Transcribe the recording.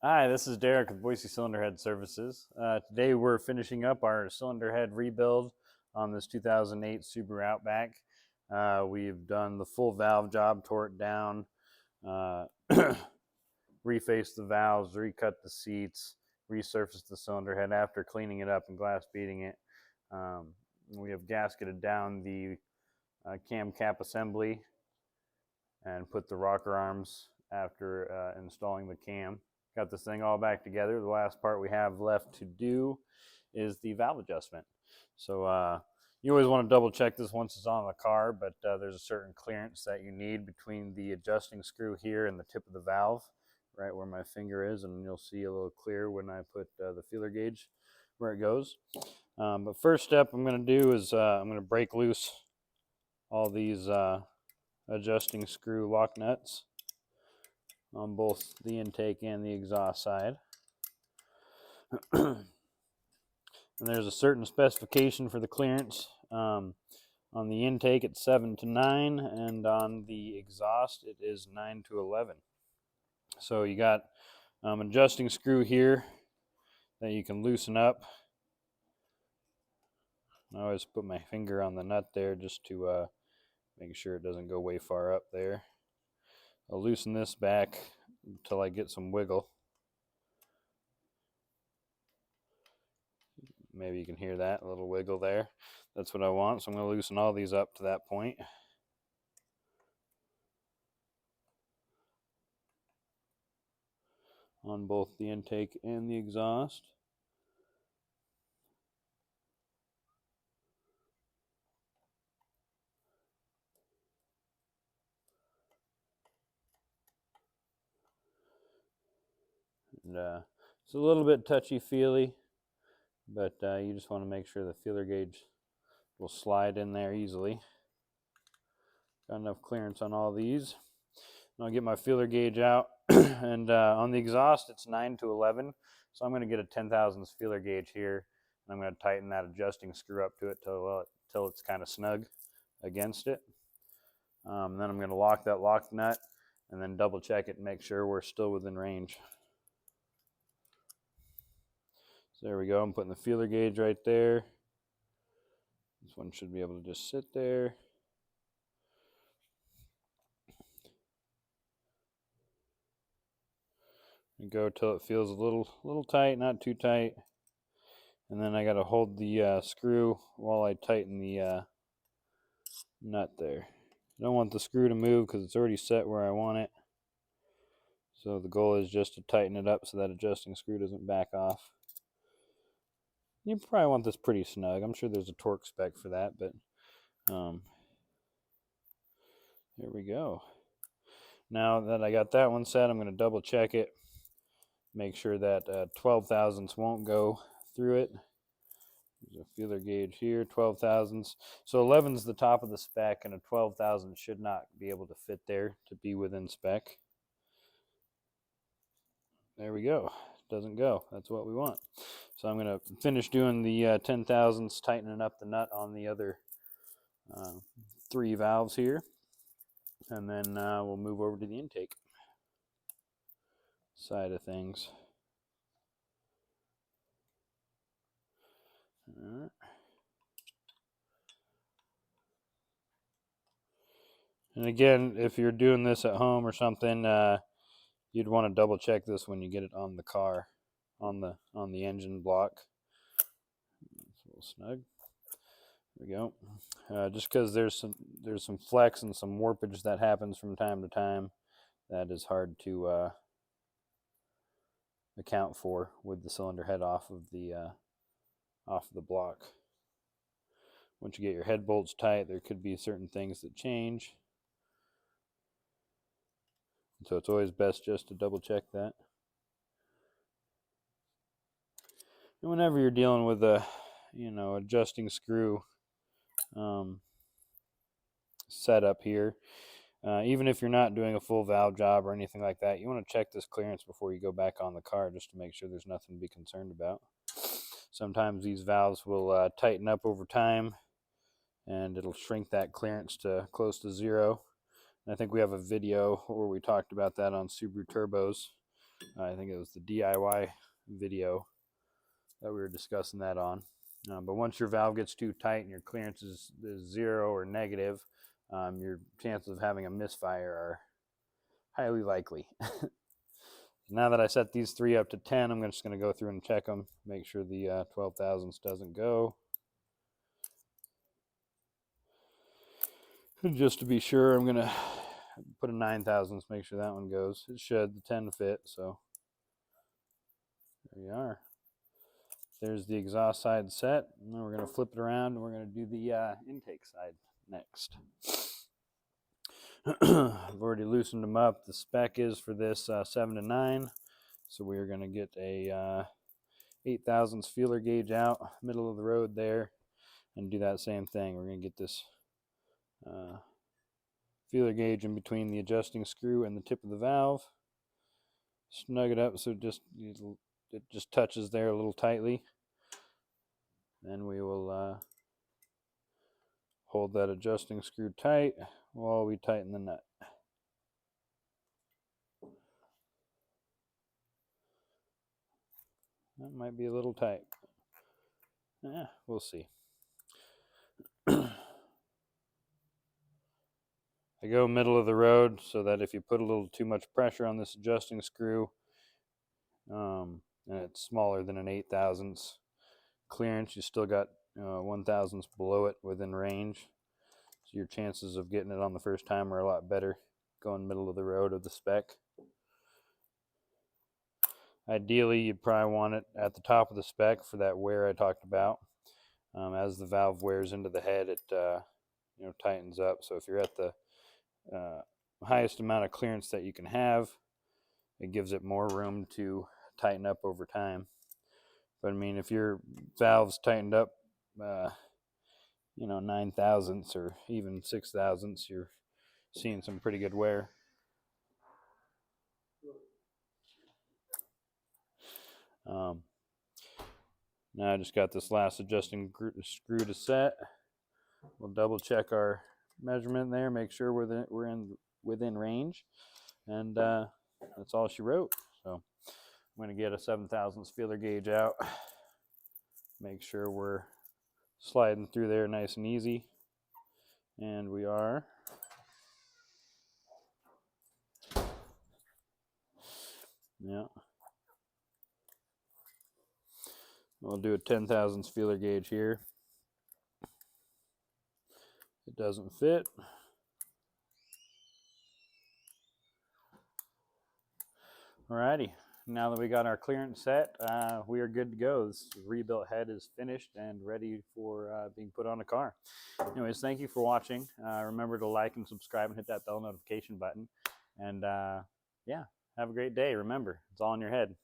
Hi, this is Derek with Boise Cylinder Head Services. Today we're finishing up our cylinder head rebuild on this 2008 Subaru Outback. We've done the full valve job, tore it down, uh, refaced the valves, recut the seats, resurfaced the cylinder head after cleaning it up and glass beading it. We have gasketed down the cam cap assembly and put the rocker arms after installing the cam. Got this thing all back together. The last part we have left to do is the valve adjustment. So you always want to double check this once it's on the car, but there's a certain clearance that you need between the adjusting screw here and the tip of the valve, right where my finger is, and you'll see a little clear when I put the feeler gauge where it goes. But first step I'm going to do is I'm going to break loose all these adjusting screw lock nuts on both the intake and the exhaust side. And there's a certain specification for the clearance. On the intake it's 7 to 9, and on the exhaust it is 9 to 11. So you got an adjusting screw here that you can loosen up. I always put my finger on the nut there just to make sure it doesn't go way far up there. I'll loosen this back until I get some wiggle. Maybe you can hear that, a little wiggle there. That's what I want, so I'm going to loosen all these up to that point. On both the intake and the exhaust. And it's a little bit touchy-feely, but you just want to make sure the feeler gauge will slide in there easily. Got enough clearance on all these. I'll get my feeler gauge out, and on the exhaust it's 9 to 11, so I'm going to get a 10,000ths feeler gauge here, and I'm going to tighten that adjusting screw up to it till it's kind of snug against it. Then I'm going to lock that lock nut and then double check it and make sure we're still within range. So there we go. I'm putting the feeler gauge right there. This one should be able to just sit there. And go till it feels a little tight, not too tight. And then I got to hold the screw while I tighten the nut there. I don't want the screw to move because it's already set where I want it. So the goal is just to tighten it up so that adjusting screw doesn't back off. You probably want this pretty snug. I'm sure there's a torque spec for that, but there we go. Now that I got that one set, I'm going to double check it. Make sure that 12 thousandths won't go through it. There's a feeler gauge here, 12 thousandths. So 11 is the top of the spec, and a 12 thousandths should not be able to fit there to be within spec. There we go. Doesn't go. That's what we want. So I'm going to finish doing the 10 thousandths, tightening up the nut on the other 3 valves here, and then we'll move over to the intake side of things. All right. And again, if you're doing this at home or something, you'd want to double check this when you get it on the car, on the engine block. It's a little snug. There we go. Just because there's some flex and some warpage that happens from time to time, that is hard to account for with the cylinder head off of the block. Once you get your head bolts tight, there could be certain things that change. So it's always best just to double check that. And whenever you're dealing with a, adjusting screw setup here, even if you're not doing a full valve job or anything like that, you want to check this clearance before you go back on the car just to make sure there's nothing to be concerned about. Sometimes these valves will tighten up over time, and it'll shrink that clearance to close to 0. I think we have a video where we talked about that on Subaru Turbos. I think it was the DIY video that we were discussing that on. But once your valve gets too tight and your clearance is 0 or negative, your chances of having a misfire are highly likely. Now that I set these 3 up to 10, I'm just going to go through and check them, make sure the 12 thousandths doesn't go. And just to be sure, I'm going to put a 9 thousandths, make sure that one goes. It should, the 10 fit, so there you are. There's the exhaust side set. And then we're going to flip it around and we're going to do the intake side next. I've already loosened them up. The spec is for this 7 to 9. So we are going to get a 8 thousandths feeler gauge out, middle of the road there, and do that same thing. We're going to get this feeler gauge in between the adjusting screw and the tip of the valve. Snug it up so it just touches there a little tightly. Then we will hold that adjusting screw tight while we tighten the nut. That might be a little tight. Yeah, we'll see. I go middle of the road so that if you put a little too much pressure on this adjusting screw, and it's smaller than an 8 thousandths clearance, you still got 1 thousandths below it within range. So your chances of getting it on the first time are a lot better going middle of the road of the spec. Ideally, you'd probably want it at the top of the spec for that wear I talked about. As the valve wears into the head, it tightens up. So if you're at the highest amount of clearance that you can have, it gives it more room to tighten up over time. But I mean, if your valve's tightened up 9 thousandths or even 6 thousandths, you're seeing some pretty good wear. Now I just got this last adjusting screw to set. We'll double check our measurement there, make sure we're within range, and that's all she wrote. So I'm going to get a 7 thousandths feeler gauge out, make sure we're sliding through there nice and easy, and we are. Yeah. We'll do a 10 thousandths feeler gauge here. It doesn't fit. Alrighty, now that we got our clearance set, we are good to go. This rebuilt head is finished and ready for being put on a car. Anyways, thank you for watching. Remember to like and subscribe and hit that bell notification button. And yeah, have a great day. Remember, it's all in your head.